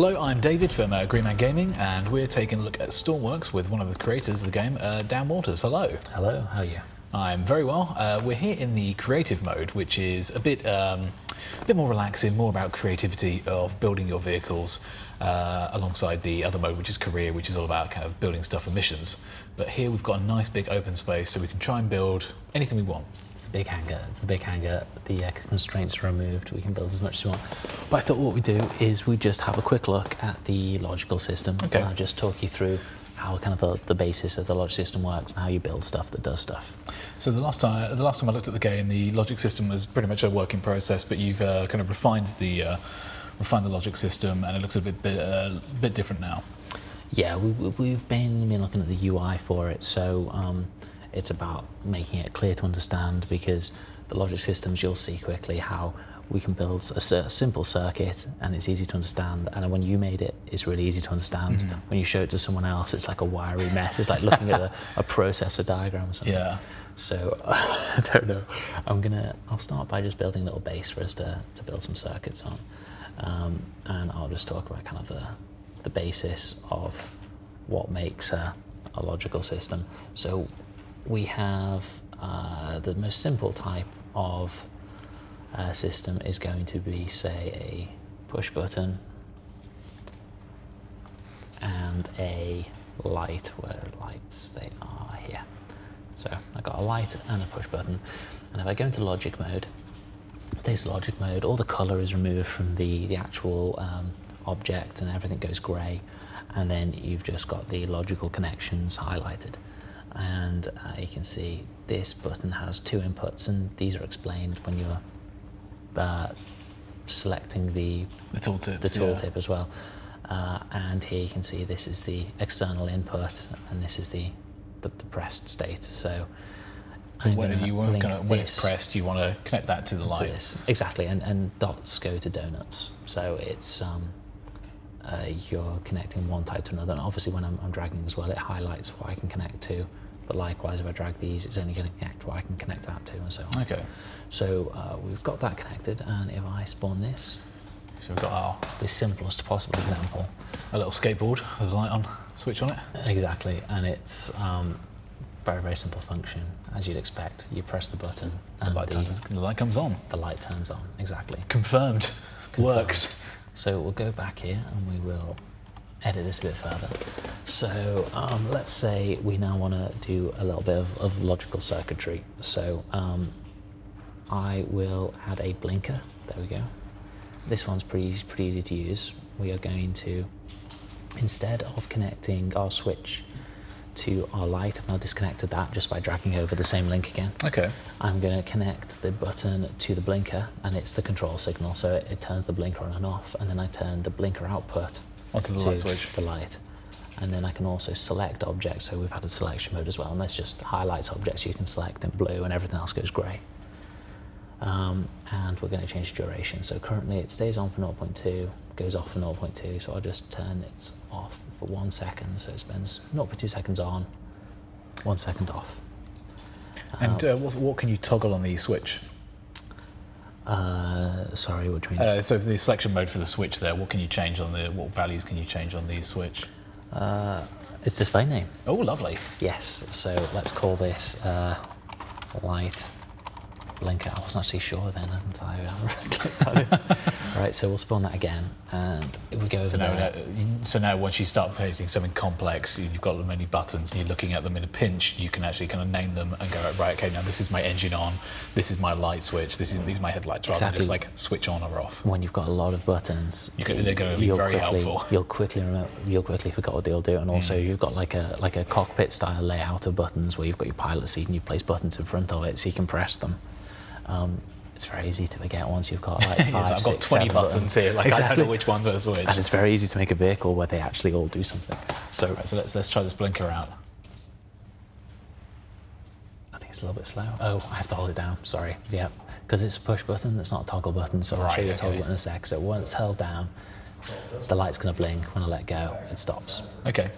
Hello, I'm David from Green Man Gaming, and we're taking a look at Stormworks with one of the creators of the game, Dan Waters. Hello. Hello, how are you? I'm very well. We're here in the creative mode, which is a bit more relaxing, more about creativity of building your vehicles, alongside the other mode, which is career, which is all about kind of building stuff for missions. But here we've got a nice big open space, so we can try and build anything we want. It's a big hangar. It's a big hangar. The constraints are removed. We can build as much as we want. But I thought what we do is we just have a quick look at the logical system. Okay. And I'll just talk you through how kind of the basis of the logic system works and how you build stuff that does stuff. So the last time I looked at the game, the logic system was pretty much a work in process, but you've kind of refined the logic system, and it looks a bit different now. Yeah, we've been looking at the UI for it, so it's about making it clear to understand, because the logic systems, you'll see quickly how we can build a simple circuit and it's easy to understand, and when you made it, it's really easy to understand. Mm-hmm. When you show it to someone else, it's like a wiry mess. It's like looking at a processor diagram or something. Yeah. So I don't know. I'll start by just building a little base for us to build some circuits on, and I'll just talk about kind of the basis of what makes a logical system. So we have the most simple type of system is going to be, say, a push button and a light. Where lights? They are here. So I've got a light and a push button, and if I go into logic mode, it takes logic mode, all the color is removed from the actual object and everything goes gray, and then you've just got the logical connections highlighted. And you can see this button has two inputs, and these are explained when you're selecting the tooltip as well. And here you can see this is the external input, and this is the pressed state. So when it's pressed, you want to connect that to the light. Exactly, and dots go to donuts. So it's you're connecting one type to another, and obviously when I'm dragging as well, it highlights what I can connect to. But likewise, if I drag these, it's only going to connect what I can connect that to, and so on. Okay. So we've got that connected, and if I spawn this, so we've got the simplest possible example. A little skateboard with a light on, switch on it. Exactly, and it's very, very simple function, as you'd expect. You press the button, and the light comes on. The light turns on, exactly. Confirmed. Works. So we'll go back here, and we will edit this a bit further. So let's say we now want to do a little bit of logical circuitry. So I will add a blinker. There we go. This one's pretty easy to use. We are going to, instead of connecting our switch to our light, I've now disconnected that just by dragging over the same link again. Okay. I'm going to connect the button to the blinker, and it's the control signal, so it turns the blinker on and off, and then I turn the blinker output onto the light switch. The light. And then I can also select objects, so we've had a selection mode as well, and this just highlights objects you can select in blue, and everything else goes grey. And we're going to change duration. So currently it stays on for 0.2, goes off for 0.2, so I'll just turn it off for 1 second, so it spends 0.2 seconds on, 1 second off. And what can you toggle on the switch? Sorry, what do you mean? So for the selection mode for the switch there, what values can you change on the switch? It's display name. Oh, lovely. Yes, so let's call this light blinker. I wasn't actually sure then until I clicked on it. Right, so we'll spawn that again, and if we go over there. So now once you start painting something complex, you've got many buttons, and you're looking at them in a pinch, you can actually kind of name them and go, right, okay, now this is my engine on, this is my light switch, these are my headlights, rather than just like switch on or off. When you've got a lot of buttons, they're going to be very helpful. You'll quickly forget what they'll do, and also you've got like a cockpit style layout of buttons where you've got your pilot seat and you place buttons in front of it so you can press them. It's very easy to forget once you've got like 5, I've got 20 buttons here, like exactly. I don't know which one goes which. And it's very easy to make a vehicle where they actually all do something. So, right, so let's try this blinker out. I think it's a little bit slow. Oh, I have to hold it down, sorry. Yeah, because it's a push button, it's not a toggle button, so I'll show you a toggle button in a sec. So once it's held down, the light's going to blink. When I let go, it stops. Okay.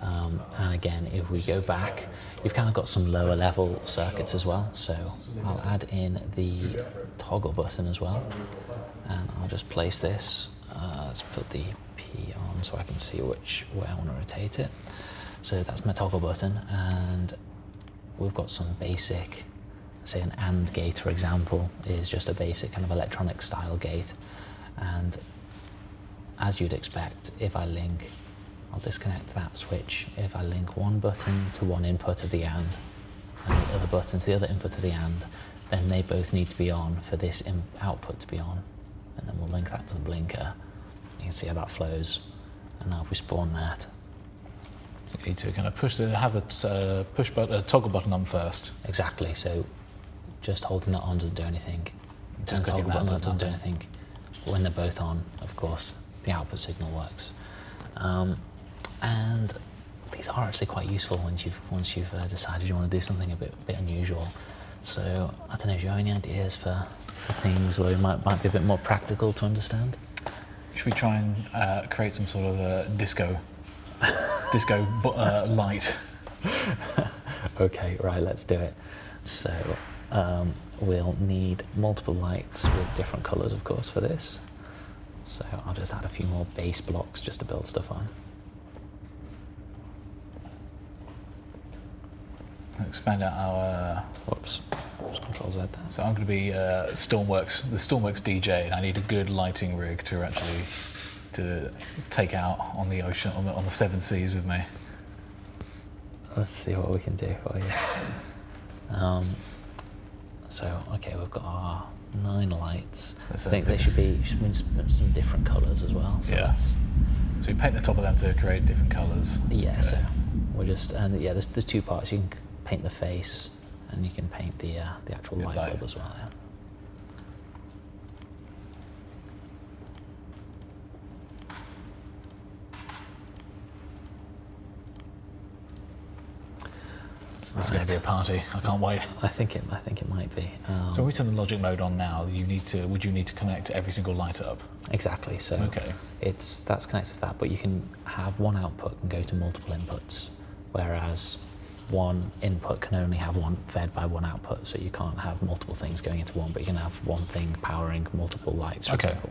And again, if we go back, you've kind of got some lower level circuits as well. So I'll add in the toggle button as well, and I'll just place this let's put the P on so I can see which way I want to rotate it. So that's my toggle button, and we've got some basic, say an AND gate, for example, is just a basic kind of electronic style gate. And as you'd expect, if I link, I'll disconnect that switch. If I link one button to one input of the AND and the other button to the other input of the AND, then they both need to be on for this output to be on. And then we'll link that to the blinker. You can see how that flows. And now if we spawn that, So you need to kind of have the toggle button on first. exactly. So just holding that on doesn't do anything. Just Turn toggle clicking that button on does doesn't do nothing. anything. When they're both on, of course, the output signal works. And these are actually quite useful once you've decided you want to do something a bit unusual. So I don't know, do you have any ideas for things where it might be a bit more practical to understand? Should we try and create some sort of disco light? Okay, right, let's do it. So we'll need multiple lights with different colours, of course, for this. So I'll just add a few more base blocks just to build stuff on. Expand out our. Whoops, just Control Z there. So I'm going to be the Stormworks DJ, and I need a good lighting rig to actually take out on the ocean, on the seven seas with me. Let's see what we can do for you. So, okay, we've got our 9 lights. I think they should be some different colours as well. So yeah. So we paint the top of them to create different colours. Yeah, okay. so we're just, and yeah, there's 2 parts. You can paint the face, and you can paint the actual light bulb as well. Yeah. This is going to be a party. I can't wait. I think it might be. So we turn the logic mode on now. Would you need to connect every single light up? Exactly. So okay. That's connected to that, but you can have one output and go to multiple inputs, whereas one input can only have one fed by one output. So you can't have multiple things going into one, but you can have one thing powering multiple lights, for example.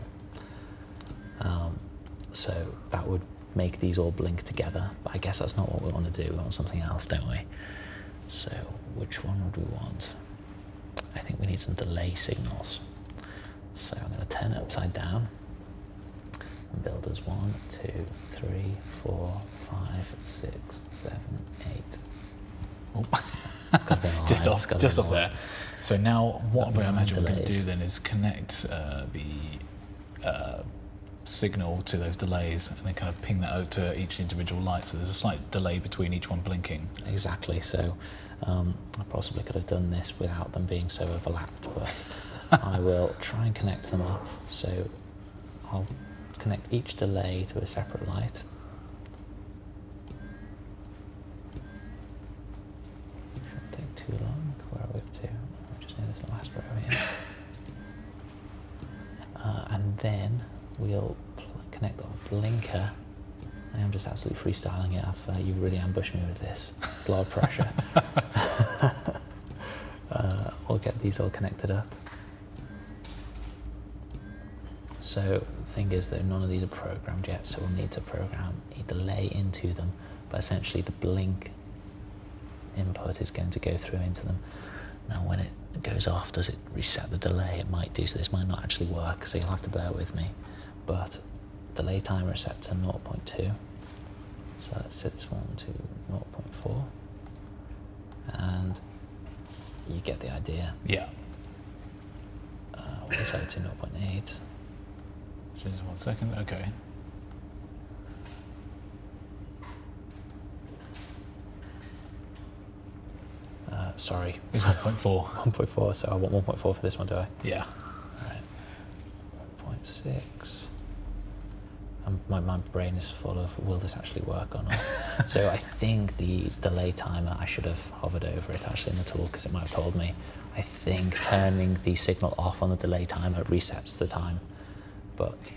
So that would make these all blink together. But I guess that's not what we want to do. We want something else, don't we? So which one would we want? I think we need some delay signals. So I'm going to turn it upside down and build as 1, 2, 3, 4, 5, 6, 7, 8. Oh. It's got to be a line. just off line. there. So now what I imagine we're going to delays. do then is connect the signal to those delays and then kind of ping that out to each individual light. So there's a slight delay between each one blinking. Exactly. So I possibly could have done this without them being so overlapped, but I will try and connect them up. So I'll connect each delay to a separate light. Shouldn't take too long. Where are we up to? I just need this last row here. And then we'll connect our blinker. I am just absolutely freestyling it. You really ambushed me with this. It's a lot of pressure. We'll get these all connected up. So the thing is that none of these are programmed yet, so we'll need to program a delay into them. But essentially the blink input is going to go through into them. Now when it goes off, does it reset the delay? It might do, so this might not actually work, so you'll have to bear with me. But delay timer is set to 0.2. So let's set this one to 0.4. And you get the idea. Yeah. We'll set it to 0.8. Just 1 second. Okay. Sorry. It's 1.4. 1.4, so I want 1.4 for this one, do I? Yeah. Alright. 1.6. My brain is full of, will this actually work or not? So I think the delay timer, I should have hovered over it actually in the tool because it might have told me. I think turning the signal off on the delay timer resets the time. But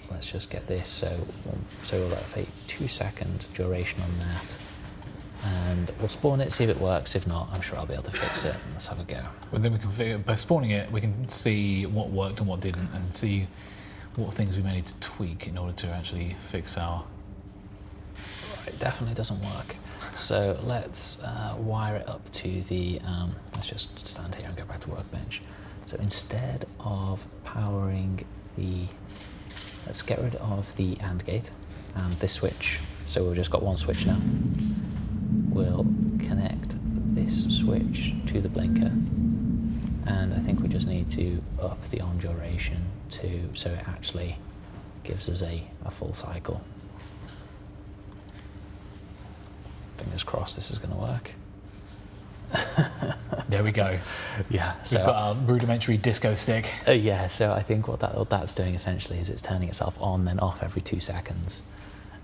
let's just get this. So we'll have a 2-second duration on that. And we'll spawn it, see if it works. If not, I'm sure I'll be able to fix it. Let's have a go. Well, then we can figure, by spawning it, we can see what worked and what didn't, and see what things we may need to tweak in order to actually fix our... It definitely doesn't work. So let's wire it up to the, let's just stand here and go back to workbench. So instead of powering the, let's get rid of the AND gate and this switch. So we've just got one switch now. We'll connect this switch to the blinker. And I think we just need to up the on duration so it actually gives us a full cycle. Fingers crossed this is going to work. There we go. Yeah, so we've got our rudimentary disco stick. Yeah, so I think what that's doing essentially is it's turning itself on then off every 2 seconds,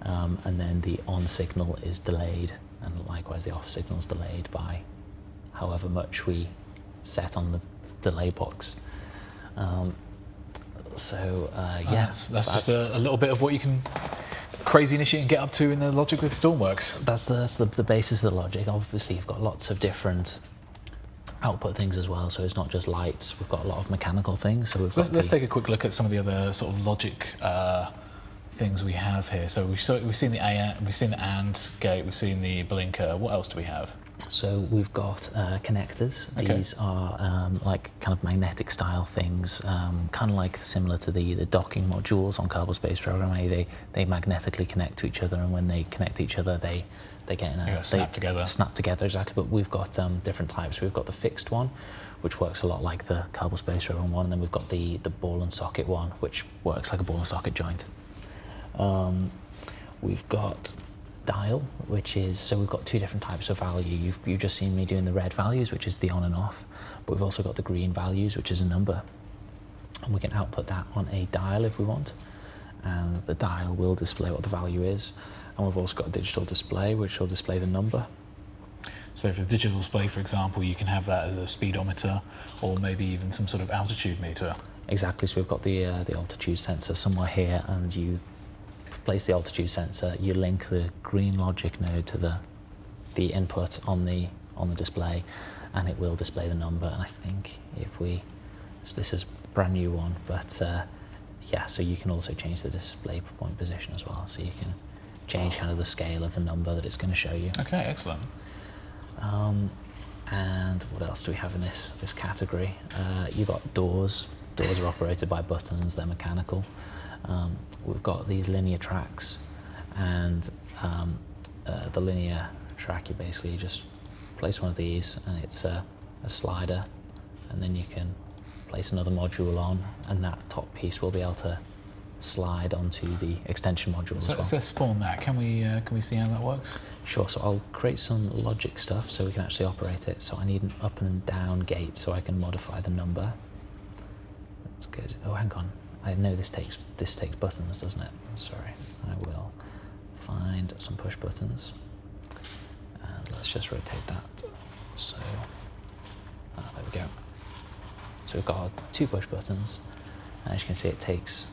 and then the on signal is delayed, and likewise the off signal is delayed by however much we set on the delay box. Yeah, that's just a little bit of what you can craziness you can get up to in the logic with Stormworks. That's the basis of the logic. Obviously, you've got lots of different output things as well. So it's not just lights. We've got a lot of mechanical things. So let's take a quick look at some of the other sort of logic things we have here. So we've seen the AND gate. We've seen the blinker. What else do we have? So we've got connectors. Okay. These are like kind of magnetic style things, kind of like similar to the docking modules on Kerbal Space Program A. They magnetically connect to each other, and when they connect to each other, they get in a snap together. Snap together, exactly. But we've got different types. We've got the fixed one, which works a lot like the Kerbal Space Program one, and then we've got the ball and socket one, which works like a ball and socket joint. We've got dial, which is, so we've got 2 different types of value. You've just seen me doing the red values, which is the on and off, but we've also got the green values, which is a number, and we can output that on a dial if we want, and the dial will display what the value is. And we've also got a digital display, which will display the number. So for the digital display, for example, you can have that as a speedometer, or maybe even some sort of altitude meter. Exactly. So we've got the altitude sensor somewhere here, and you place the altitude sensor, you link the green logic node to the input on the display, and it will display the number. And I think if we, so this is a brand new one, but yeah, so you can also change the display point position as well, so you can change kind of the scale of the number that it's going to show you. Okay, excellent. And what else do we have in this category? You've got doors. Doors are operated by buttons, they're mechanical. We've got these linear tracks, and the linear track, you basically just place one of these, and it's a slider, and then you can place another module on, and that top piece will be able to slide onto the extension module as well. So let's spawn that. Can we see how that works? Sure. So I'll create some logic stuff so we can actually operate it. So I need an up and down gate so I can modify the number. That's good. Oh, hang on. I know this takes buttons, doesn't it? Sorry. I will find some push buttons, and let's just rotate that. So there we go. So we've got our 2 push buttons, and as you can see, it takes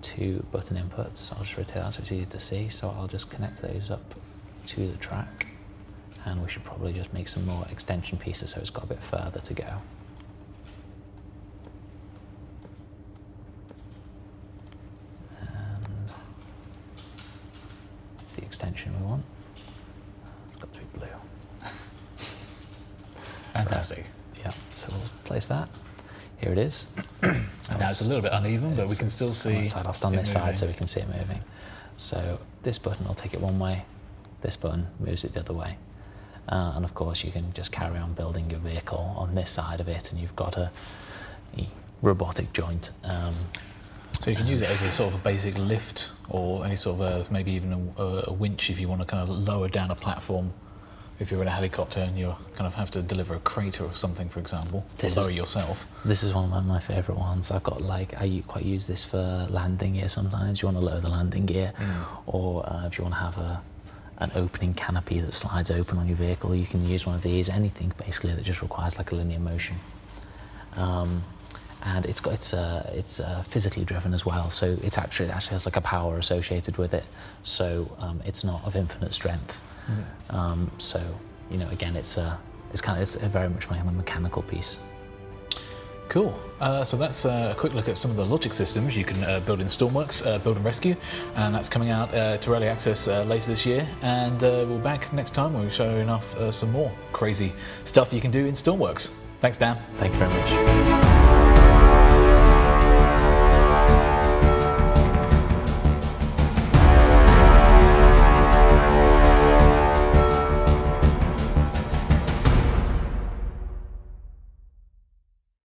2 button inputs. I'll just rotate that so it's easy to see. So I'll just connect those up to the track, and we should probably just make some more extension pieces so it's got a bit further to go. And it's the extension we want. It's got to be blue. Fantastic. Yeah, so we'll place that. Here it is. And now it's a little bit uneven, but we can still see. I'll stand this side so we can see it moving. So this button will take it one way, this button moves it the other way. And of course you can just carry on building your vehicle on this side of it, and you've got a robotic joint. So you can use it as a sort of a basic lift, or any sort of maybe even a winch if you want to kind of lower down a platform. If you're in a helicopter and you kind of have to deliver a crate or something, for example, or lower yourself. This is one of my favourite ones. I've got I quite use this for landing gear sometimes. You want to lower the landing gear, or if you want to have an opening canopy that slides open on your vehicle, you can use one of these. Anything basically that just requires like a linear motion. And it's physically driven as well, so it actually has like a power associated with it. So it's not of infinite strength. So again, it's very much a mechanical piece. Cool. So that's a quick look at some of the logic systems you can build in Stormworks, Build and Rescue, and that's coming out to early access later this year. And we'll be back next time when we show you some more crazy stuff you can do in Stormworks. Thanks, Dan. Thank you very much.